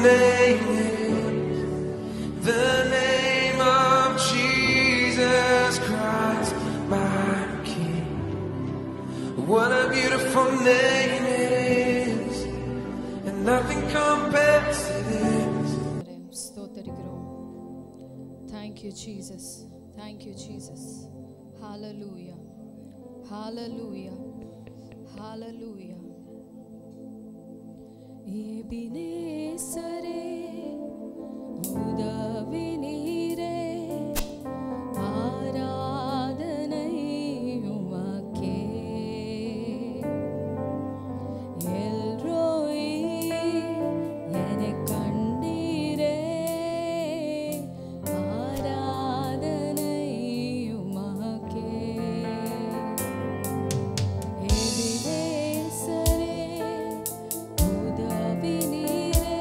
name is the name of Jesus Christ, my King. What a beautiful name it is, and nothing compares to this. ஸ்தோத்திரிக்கிறோம். Thank you Jesus. Thank you Jesus. Hallelujah. Hallelujah. Hallelujah. எபினேசரே உதவி நீரே, ஆராதனை உமக்கே. எல்ரோயி எனக் கண்டீரே, ஆராதனை உமக்கே. எபினேசரே உதவி நீரே,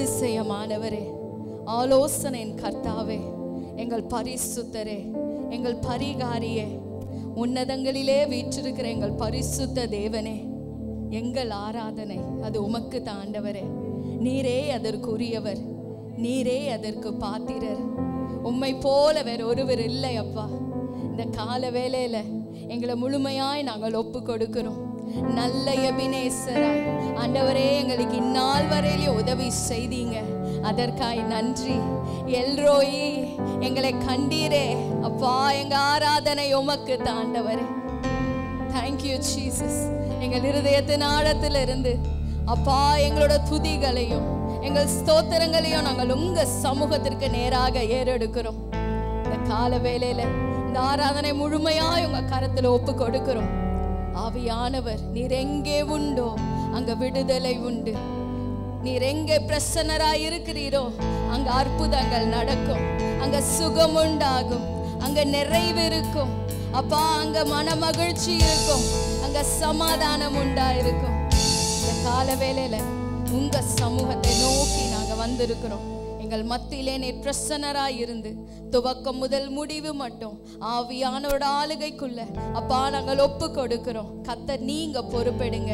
அதிசயமானவரே, ஆலோசனையின் கர்த்தாவே, எங்கள் பரிசுத்தரே, எங்கள் பரிகாரியே, உன்னதங்களிலே வீற்றிருக்கிற எங்கள் பரிசுத்த தேவனே, எங்கள் ஆராதனை அது உமக்கு தாண்டவரே. நீரே அதற்குரியவர், நீரே அதற்கு பாத்திரர். உம்மை போல வேற ஒருவர் இல்லை அப்பா. இந்த கால வேளையில எங்களை முழுமையாய் நாங்கள் ஒப்பு கொடுக்கிறோம். நல்ல எபினேசராய் ஆண்டவரே, எங்களுக்கு இந்நாள் வரையிலே உதவி செய்தீங்க, அதற்காய் நன்றி. எல்ரோயி, எங்களை கண்டீரே அப்பா. எங்க ஆராதனை உமக்கு தாண்டவரே. Thank you Jesus. எங்கள் இருதயத்தின் ஆழத்திலிருந்து அப்பா எங்களோட துதிகளையும் எங்கள் ஸ்தோத்திரங்களையும் நாங்கள் உங்க சமூகத்திற்கு நேராக ஏறெடுக்கிறோம். இந்த கால வேளையில இந்த ஆராதனை முழுமையாய் உங்க கரத்துல ஒப்பு கொடுக்கிறோம். ஆவியானவர், நீர் எங்கே உண்டோ அங்க விடுதலை உண்டு. நீர் எங்கே பிரசன்னராய் இருக்கிறீரோ அங்க அற்புதங்கள் நடக்கும், அங்க சுகம் உண்டாகும், அங்க நிறைவு இருக்கும் அப்பா. அங்க மன மகிழ்ச்சி இருக்கும், அங்க சமாதானம் உண்டாயிருக்கும். இந்த கால வேளையில உங்க சமூகத்தை நோக்கி நாங்க வந்திருக்கிறோம். எங்கள் மத்தியிலே நீர் பிரசன்னராய் இருந்து துவக்கம் முதல் முடிவு மட்டும் ஆவியானோட ஆளுகைக்குள்ள அப்பா நாங்கள் ஒப்பு கொடுக்கிறோம். கர்த்தர் நீங்க பொறுப்பெடுங்க.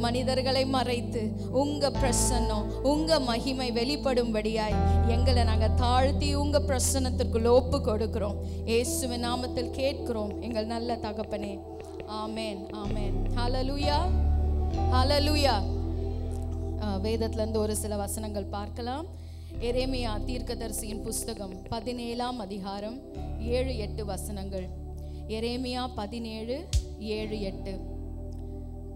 மனிதர்களை மறைத்து உங்க பிரசன்னம் உங்க மகிமை வெளிப்படும்படியாய் எங்களை நாங்க தாழ்த்தி உங்க பிரசன்னத்திற்குள்ள ஒப்பு கொடுக்கிறோம். இயேசுவின் நாமத்தில் கேட்கிறோம் எங்கள் நல்ல தகப்பனே. ஆமென், ஆமென். ஹல்லேலூயா, ஹல்லேலூயா. வேதத்துல இருந்து ஒரு சில வசனங்கள் பார்க்கலாம். எரேமியா தீர்க்கதரிசியின் புஸ்தகம் 17ஆம் அதிகாரம் 7-8 வசனங்கள். எரேமியா 17:7-8.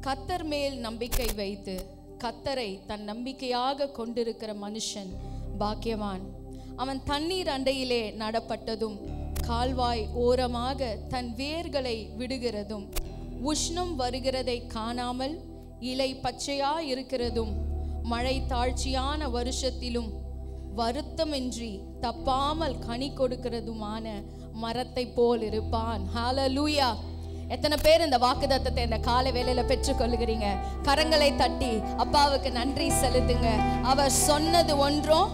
கர்த்தர் மேல் நம்பிக்கை வைத்து கர்த்தரை தன் நம்பிக்கையாக கொண்டிருக்கிற மனுஷன் பாக்கியவான். அவன் தண்ணீர் அண்டையிலே நடப்பட்டதும் கால்வாய் ஓரமாக தன் வேர்களை விடுகிறதும் உஷ்ணம் வருகிறதை காணாமல் இலை பச்சையா இருக்கிறதும் மழை தாழ்ச்சியான வருஷத்திலும் வருத்தமின்றி தப்பாமல் கனி கொடுக்கிறதுமான மரத்தை போல் இருப்பான். ஹல்லேலூயா. எத்தனை பேர் இந்த வாக்குத்தத்தத்தை இந்த காலை வேளையில பெற்றுக்கொள்ளுகிறீங்க? கரங்களை தட்டி அப்பாவுக்கு நன்றி செலுத்துங்க. அவர் சொன்னது ஒன்றும்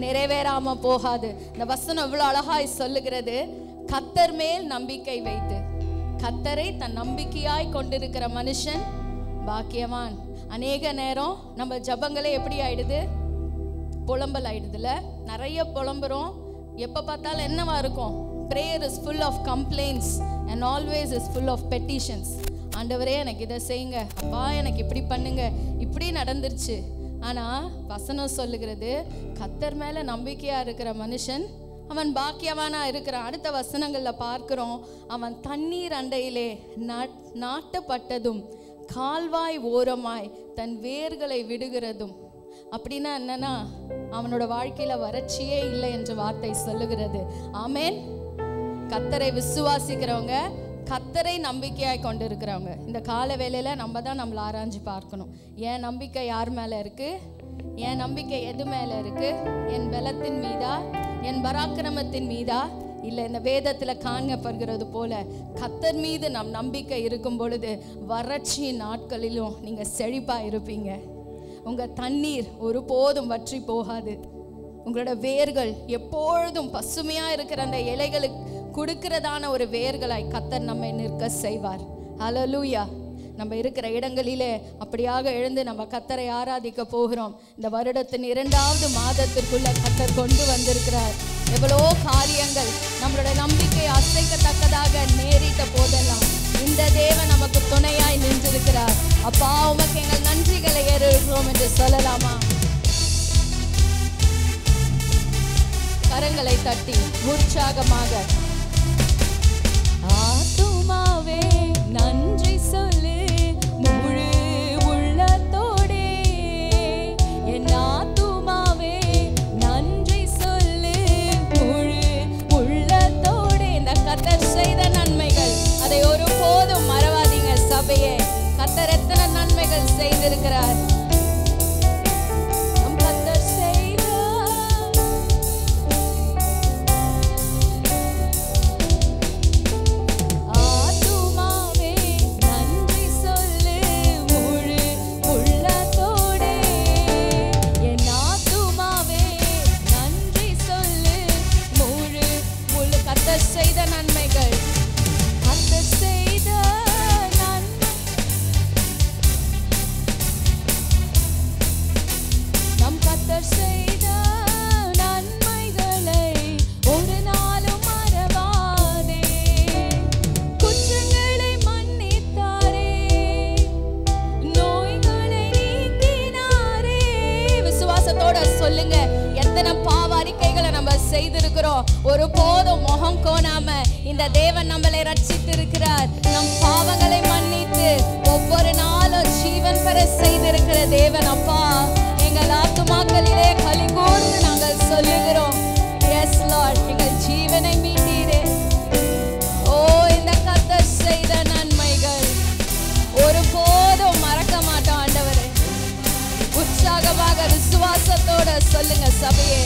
நிறைவேறாம போகாது. இந்த வசனம் இவ்வளவு அழகாய் சொல்லுகிறது. கர்த்தர் மேல் நம்பிக்கை வைத்து கர்த்தரை தன் நம்பிக்கையாய் கொண்டிருக்கிற மனுஷன் பாக்கியவான். அநேக நேரம் நம்ம ஜபங்களே எப்படி ஆயிடுது? புலம்பல் ஆயிடுதுல. நிறைய புலம்புறோம். எப்ப பார்த்தாலும் என்னவா இருக்கும்? prayer is full of complaints and always is full of petitions. ஆண்டவரே எனக்கு இதை செய்யுங்க, அப்பா எனக்கு இப்படி பண்ணுங்க, இப்படி நடந்துருச்சு. ஆனா வசனம் சொல்லுகிறது கர்த்தர் மேல நம்பிக்கையா இருக்கிற மனுஷன் அவன் பாக்கியவானா இருக்கிறான். அடுத்த வசனங்கள்ல பார்க்கிறோம், அவன் தண்ணீர் அண்டையிலே நாட்டப்பட்டதும் கால்வாய் ஓரமாய் தன் வேர்களை விடுகிறதும். அப்படின்னா என்னன்னா அவனோட வாழ்க்கையில வறட்சியே இல்லை என்று வார்த்தை சொல்லுகிறது. ஆமென். கர்த்தரை விசுவாசிக்கிறவங்க, கர்த்தரை நம்பிக்கையாய் கொண்டு இருக்கிறவங்க, இந்த கால வேளையில நம்ம தான் நம்மளை ஆராய்ஞ்சு பார்க்கணும். என் நம்பிக்கை யார் மேல இருக்கு? என் நம்பிக்கை எது மேல இருக்கு? என் பலத்தின் மீதா, என் பராக்கிரமத்தின் மீதா, இல்லை இந்த வேதத்துல காணப்படுகிறது போல கர்த்தர் மீது நம் நம்பிக்கை இருக்கும் பொழுது வறட்சி நாட்களிலும் நீங்க செழிப்பா இருப்பீங்க. உங்க தண்ணீர் ஒருபோதும் வற்றி போகாது. உங்களோட வேர்கள் எப்பொழுதும் பசுமையா இருக்கிற அந்த இலைகளுக்கு கொடுக்கிறதான ஒரு வேர்களாய் கர்த்தர் நம்மை நிற்க செய்வார். ஹல்லேலூயா. நம்ம இருக்கிற இடங்களிலே அப்படியாக எழுந்து நம்ம கர்த்தரை ஆராதிக்க போகிறோம். இந்த வருடத்தின் 2வது மாதத்திற்குள்ள கர்த்தர் கொண்டு வந்திருக்கிறார். எவ்வளோ காரியங்கள் நம்மளோட நம்பிக்கை அசைக்கத்தக்கதாக நேரிட்ட போதெல்லாம் இந்த தேவன் நமக்கு துணையாய் நின்றிருக்கிறார். அப்பா உமக்கு எங்கள் நன்றிகளை ஏறுகிறோம் என்று சொல்லலாமா? கரங்களை தட்டி உற்சாகமாக ஆத்துமாவே நன்றி சொல்லு முழு உள்ளத்தோடே. என் ஆத்துமாவே நன்றி சொல்லு முழு உள்ளத்தோடே. இந்த கர்த்தர் செய்த நன்மைகள் அதை ஒருபோதும் மறவாதீங்க சபையே. கர்த்தர் எத்தனை நன்மைகள் செய்திருக்கிறார். விசுவாசத்தோட சொல்லுங்க. எத்தனை பாவ அறிக்கைகளை நம்ம செய்திருக்கிறோம். ஒரு போதும் முகம் கோணாம இந்த தேவன் நம்மளை ரட்சித்திருக்கிறார். நம் பாவங்களை மன்னித்து ஒவ்வொரு நாளும் ஜீவன் பெற செய்திருக்கிற தேவன் அப்பா, எங்கள் ஆத்துமாக்களிலே களி கூர்ந்து நாங்கள் சொல்லுகிறோம். எஸ் லார்ட், எங்கள் ஜீவனை மீட்டீரே. ஓ, இந்த கர்த்தர் செய்த நன்மைகள் ஒருபோதும் மறக்க மாட்டோம் ஆண்டவரே. உற்சாகமாக விசுவாசத்தோட சொல்லுங்க சபையே.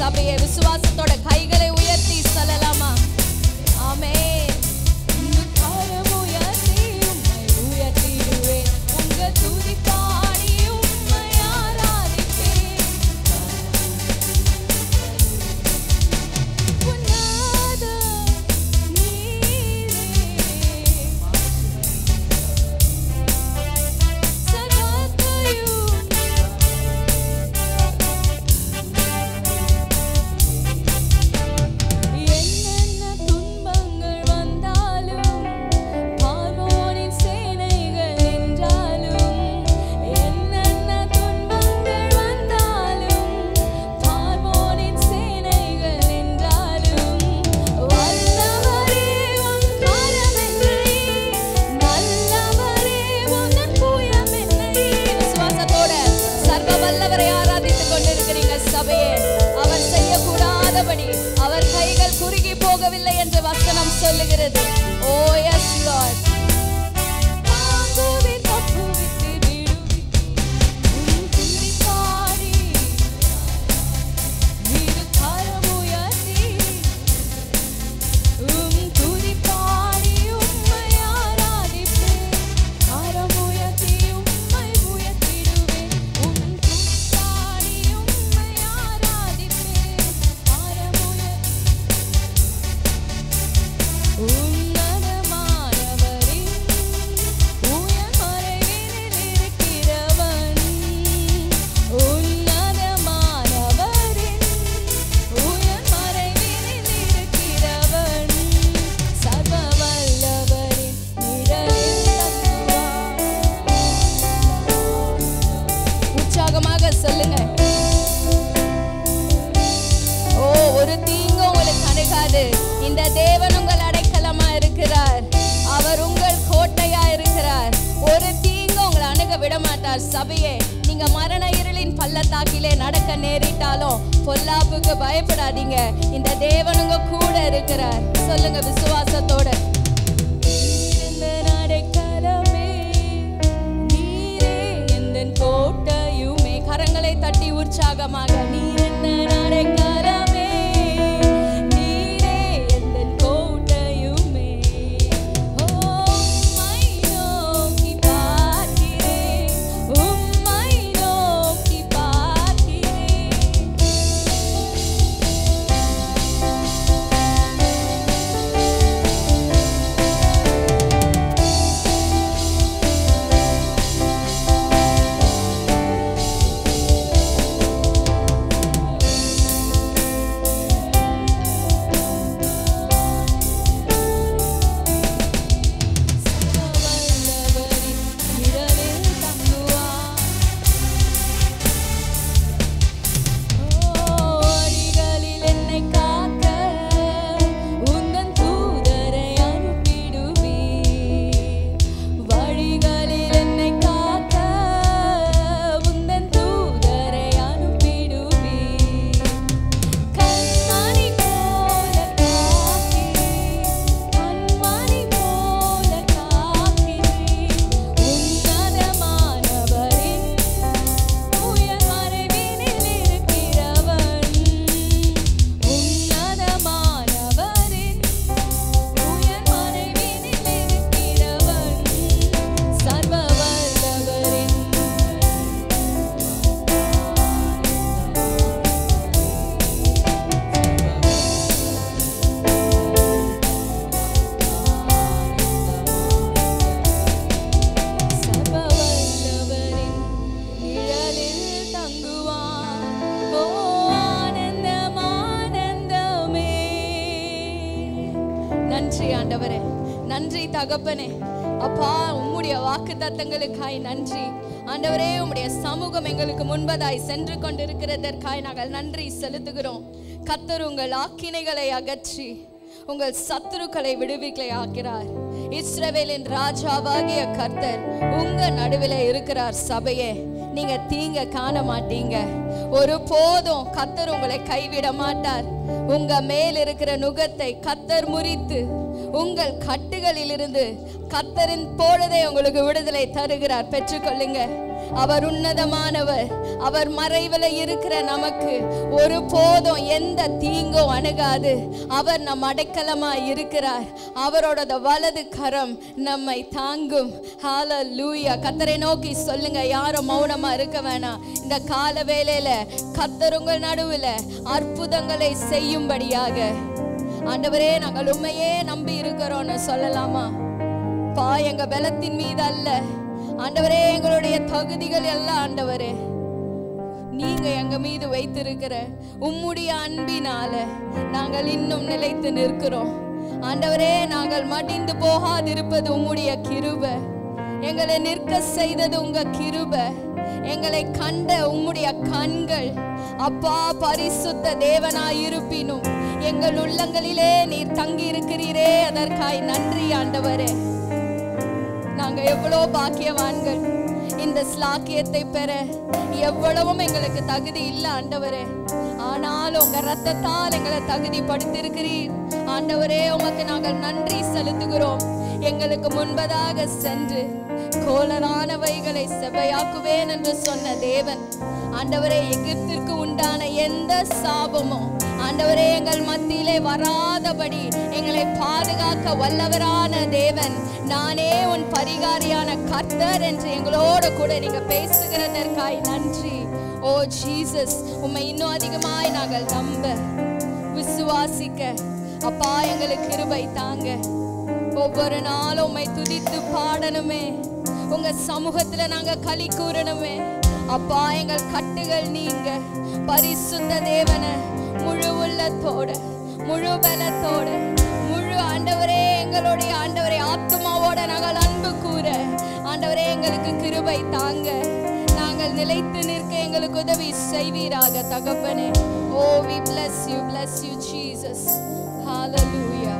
சபையை விசுவாசத்தோட கைகளை உயர்த்தி சொல்லலாமா? ஆமென். இன்னும் கரம் உயர்த்தி உம்மை உயர்த்திடுவேன். உங்க துதி பாடி உம்மை ஆராதிப்பேன். உன்னத நீரே சர்வத்தையும் சபையே. அவர் செய்யக்கூடாதபடி அவர் கைகள் குறுகி போகவில்லை என்று வசனம் சொல்லுகிறது. ஓ எஸ் லார்ட். சபையே, நீங்க மரண இருளின் பள்ளத்தாக்கிலே நடக்க நேரிட்டாலும் பொல்லாப்புக்கு பயப்படாதீங்க. இந்த தேவன் உங்க கூட இருக்கிறார். சொல்லுங்க விசுவாசத்தோட. கோட்டையுமே, கரங்களை தட்டி உற்சாகமாக. நீர் என்ன நடைக்கலமே, நீரே எந்தன் கோட்டையுமே. உம்மை நோக்கி பார்க்கிறேன், உம்மை நோக்கி பார்க்கிறேன். நன்றி தகப்பனே. அப்பா, உம்முடைய வாக்குத்தத்தங்களுக்காய் நன்றி ஆண்டவரே. உம்முடைய சமூகம் எங்களுக்கு முன்பதாய் சென்று கொண்டிருக்கிறதற்காய் நாங்கள் நன்றி செலுத்துகிறோம். கர்த்தர் உங்கள் ஆக்கினைகளை அகற்றி உங்கள் சத்துருக்களை விடுவிக்கலை ஆக்கிறார். இஸ்ரவேலின் ராஜாவாகிய கர்த்தர் உங்க நடுவில் இருக்கிறார். சபையே, நீங்க தீங்க காண மாட்டீங்க. ஒரு போதும் கர்த்தர் உங்களை கைவிட மாட்டார். உங்க மேல் இருக்கிற நுகத்தை கர்த்தர் முறித்து உங்கள் கட்டுகளில் இருந்து கர்த்தரின் பொழுதை உங்களுக்கு விடுதலை தருகிறார். பெற்றுக்கொள்ளுங்க. அவர் உன்னதமானவர். அவர் மறைவில் இருக்கிற நமக்கு ஒரு போதும் எந்த தீங்கும் அணுகாது. அவர் நம் அடைக்கலமாய் இருக்கிறார். அவரோட வலது கரம் நம்மை தாங்கும். ஹல்லேலூயா. கர்த்தரை நோக்கி சொல்லுங்க. யாரும் மௌனமா இருக்க வேணாம். இந்த கால வேளையில கர்த்தர் உங்கள் நடுவில் அற்புதங்களை செய்யும்படியாக ஆண்டவரே நாங்கள் உண்மையே நம்பி இருக்கிறோம்னு சொல்லலாமா? பா, எங்க பலத்தின் மீது அல்ல ஆண்டவரே, எங்களுடைய தகுதிகள் எல்லாம் ஆண்டவரே நீங்க எங்க மீது வைத்திருக்கிற உம்முடைய அன்பினால நாங்கள் இன்னும் நிலைத்து நிற்கிறோம். ஆண்டவரே, நாங்கள் மடிந்து போகாதிருப்பது உம்முடைய கிருபை. எங்களை நிற்க செய்தது உங்க கிருபை. எங்களை கண்ட உம்முடைய கண்கள். அப்பா, பரிசுத்த தேவனாயிருப்பினும் எங்கள் உள்ளங்களிலே நீர் தங்கி இருக்கிறீரே, அதற்காய் நன்றி ஆண்டவரே. நாங்க எவ்வளோ பாக்கியவான்கள். இந்த ஸ்லாக்கியத்தை பெற எவ்வளவும் எங்களுக்கு தகுதி இல்லை ஆண்டவரே. ஆனாலும் உங்க ரத்தத்தால் எங்களை தகுதிப்படுத்தியிருக்கிறீர் ஆண்டவரே. உமக்கு நாங்கள் நன்றி செலுத்துகிறோம். எங்களுக்கு முன்பதாக சென்று கோலரானவைகளை செவ்வையாக்குவேன் என்று சொன்ன தேவன் ஆண்டவரே, எகிப்திற்கு உண்டான எந்த சாபமும் ஆண்டவரே எங்கள் மத்தியிலே வராதபடி எங்களை பாதுகாக்க வல்லவரான தேவன், நானே உன் பரிகாரியான கர்த்தர் என்று எங்களோட கூட நீங்க பேசுகிறதற்காய் நன்றி. ஓ ஜீசஸ், உம்மை இன்னும் அதிகமாய் நாங்கள் நம்ப விசுவாசிக்க அப்பா எங்களுக்கு கிருபை தாங்க. ஒவ்வொரு நாளும் உம்மை துதித்து பாடணுமே, உங்க சமூகத்துல நாங்க களி கூறணுமே அப்பா. எங்கள் கட்டுகள் நீங்க பரிசுத்த தேவனை முழு உள்ளத்தோட முழு பலத்தோட முழு ஆண்டவரே எங்களுடைய ஆண்டவரே ஆத்மாவோட நாங்கள் அன்பு கூற ஆண்டவரே எங்களுக்கு கிருபை தாங்க. நாங்கள் நிலைத்து நிற்க எங்களுக்கு உதவி செய்வீராக தகப்பனே. ஓ we bless you Jesus. Hallelujah.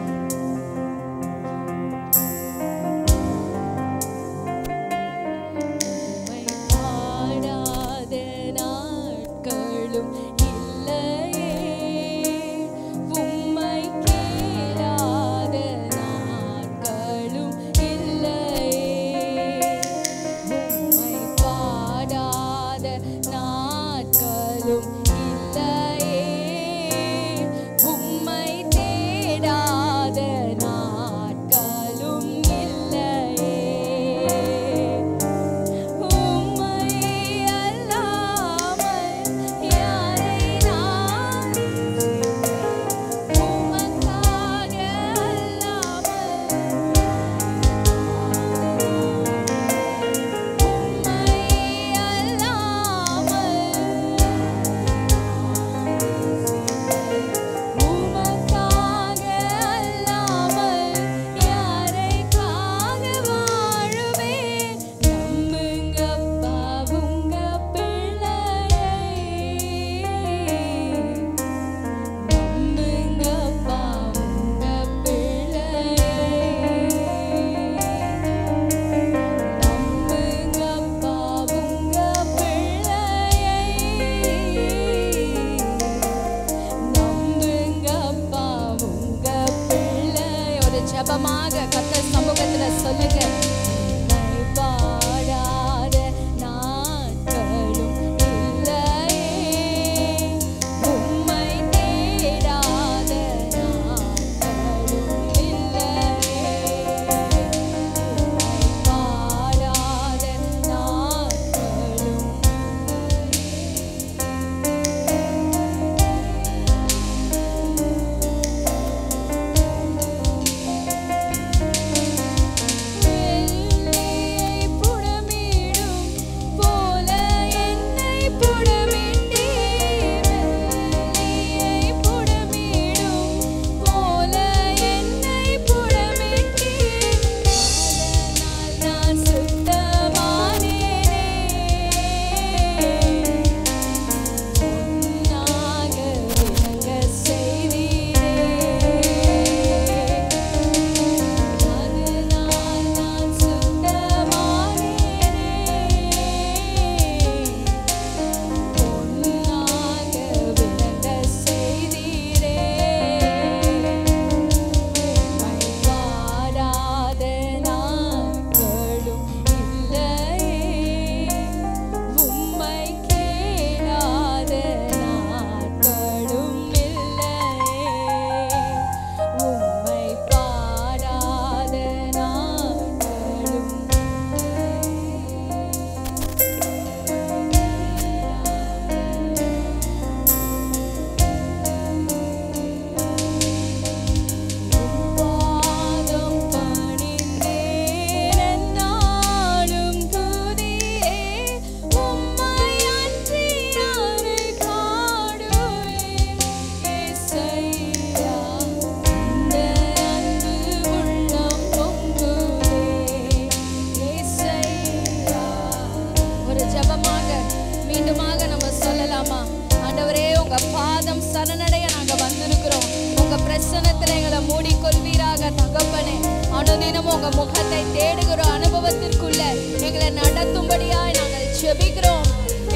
அனுதினம் உங்க முகத்தை தேடுகிற அனுபவத்திற்குள்ள எங்களை நடத்தும்படியாய் நாங்கள் ஜெபிக்கிறோம்.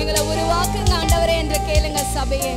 எங்களை உருவாக்குங்க ஆண்டவரே என்று கேளுங்க சபையே.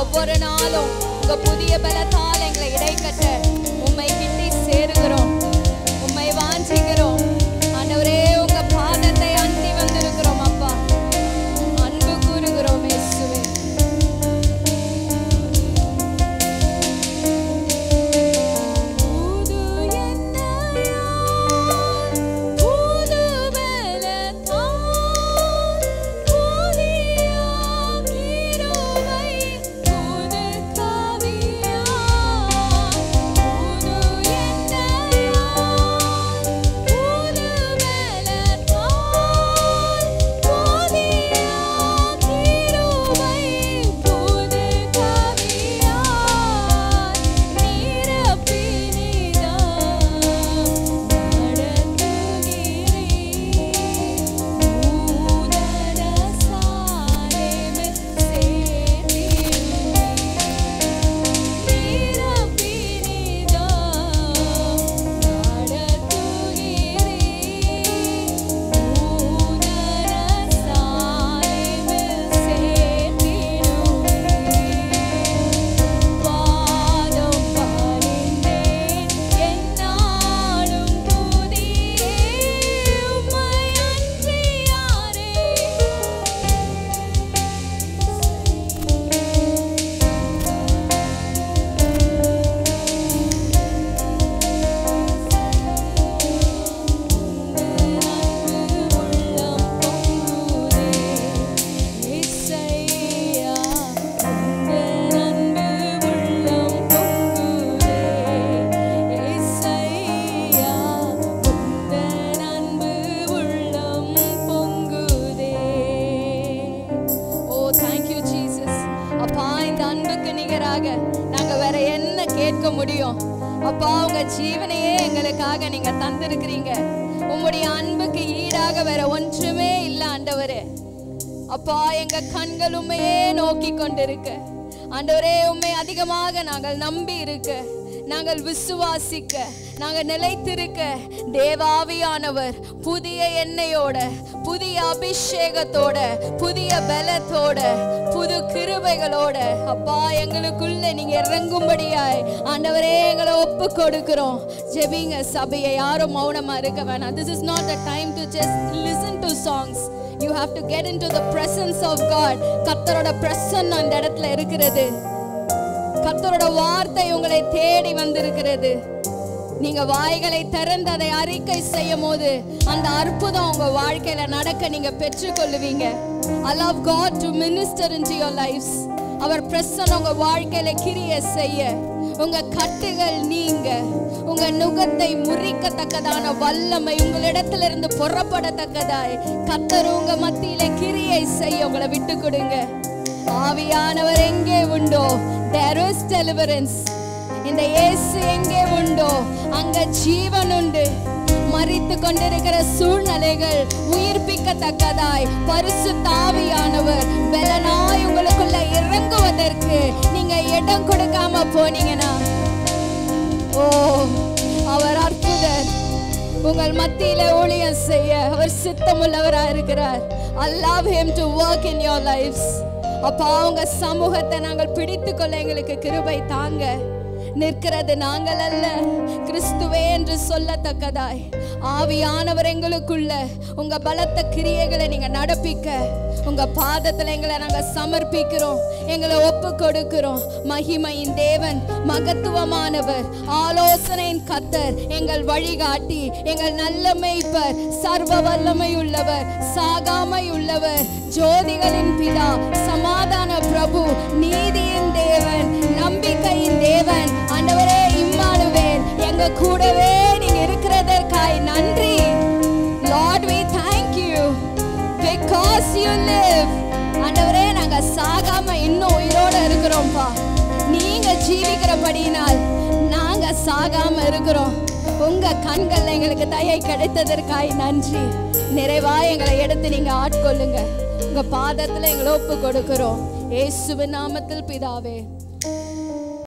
ஒவ்வொரு நாளும் உங்க புதிய பலத்தால் எங்களை இடைக்கட்ட உம்மை கிட்டி சேருகிறோம், உம்மை வாஞ்சிக்கிறோம் ஆண்டவரே. உங்க பாதத்தை அண்டி வந்திருக்கிறோம் அப்பா, அன்பு கூறுகிறோம் இயேசுவே. நாங்க வேற என்ன கேட்க முடியும் அப்பா? உங்க ஜீவனையே எங்களுக்காக நீங்க தந்திருக்கிறீங்க. உங்களுடைய அன்புக்கு ஈடாக வேற ஒன்றுமே இல்லை ஆண்டவரே. அப்பா எங்க கண்கள் உண்மையே நோக்கி கொண்டிருக்கு ஆண்டவரே. உண்மை அதிகமாக நாங்கள் நம்பி இருக்க, நாங்கள் விசுவாசிக்க, நாங்கள் நிலைத்திருக்க தேவாவியானவர் புதிய எண்ணெயோட, புதிய அபிஷேகத்தோட, புதிய பலத்தோட, புது கிருபைகளோட அப்பா எங்களுக்குள்ள நீங்க இறங்கும்படியாய் ஆண்டவரே எங்களை ஒப்பு கொடுக்கிறோம். ஜெபிங்க சபையை, யாரும் மௌனமா இருக்க வேணாம். This is not the time to just listen to songs. You have to get into the presence of God. கர்த்தரோட பிரசன்னம் அந்த இடத்துல இருக்கிறது. கர்த்தரோட வார்த்தை உங்களை தேடி வந்திருக்கிறது. நீங்க வாய்களை திறந்து அதை அறிக்கை செய்யும் போது அந்த அற்புதம் உங்க வாழ்க்கையில நடக்க நீங்க பெற்றுக்கொள்ளுவீங்க. Allow God to minister into your lives. அவர் பிரசன்னம் உங்க வாழ்க்கையில கிரியை செய்ய, உங்க கட்டுகள் நீங்க, உங்க நுகத்தை முறிக்கத்தக்கதான வல்லமை உங்களிடத்திலிருந்து புறப்படத்தக்கதாய் கர்த்தர் உங்க மத்தியில கிரியை செய்ய உங்களை விட்டு கொடுங்க. ஆவியானவர் எங்கே உண்டோ there is deliverance. இந்த இயேசு எங்கே உண்டோ அங்க ஜீவன் உண்டு. மரித்து கொண்டிருக்கிற சூழ்நிலைகள் உயிர்ப்பிக்கத்தக்கதாய் பரிசுத்த ஆவியானவர் பலனாய் உங்களுக்குள்ள இறங்குவதற்கு நீங்க இடம் கொடுக்காம போனீங்கன்னா, ஓ அவர் அற்புதர். உங்கள் மத்தியில ஊழியம் செய்ய அவர் சித்தமுள்ளவராக இருக்கிறார். Allow him to work in your lives. அப்பா, உங்க சமூகத்தை நாங்கள் பிடித்துக்கொள்ள எங்களுக்கு கிருபை தாங்க. நிற்கிறது நாங்கள் அல்ல, கிறிஸ்துவே என்று சொல்லத்தக்கதாய் ஆவியானவர் எங்களுக்குள்ள உங்க பலத்த கிரியைகளை நீங்க நடப்பிக்க உங்க பாதத்துல எங்களை நாங்க சமர்ப்பிக்கிறோம், எங்களை ஒப்பு கொடுக்கிறோம். மகிமையின் தேவன், மகத்துவமானவர், ஆலோசனையின் கர்த்தர், எங்கள் வழிகாட்டி, எங்கள் நல்ல மேய்ப்பர், சர்வ வல்லமை உள்ளவர், சாகாமை உள்ளவர், ஜோதிகளின் பிதா, சமாதான பிரபு, நீதியின் தேவன், நம்பிக்கையின் தேவன். ஆண்டவரே, இம்மானுவேல் எங்க கூடவே நீங்க இருக்கிறதற்காய் நன்றி. Lord, we thank you because you live. ஆண்டவரே, நாங்க சாகாம இன்னும் உயிரோட இருக்கிறோம்ப்பா. நீங்க ஜீவிக்கிறபடியினால் நாங்க சாகாம இருக்கிறோம். உங்க கண்கள்ல எங்களுக்கு தயை கிடைத்ததற்காய் நன்றி. நிறைவாய் எங்களை எடுத்து நீங்க ஆட்கொள்ளுங்க. உங்க பாதத்துல எங்களை ஒப்பு கொடுக்கிறோம். இயேசுவின் நாமத்தில் பிதாவே.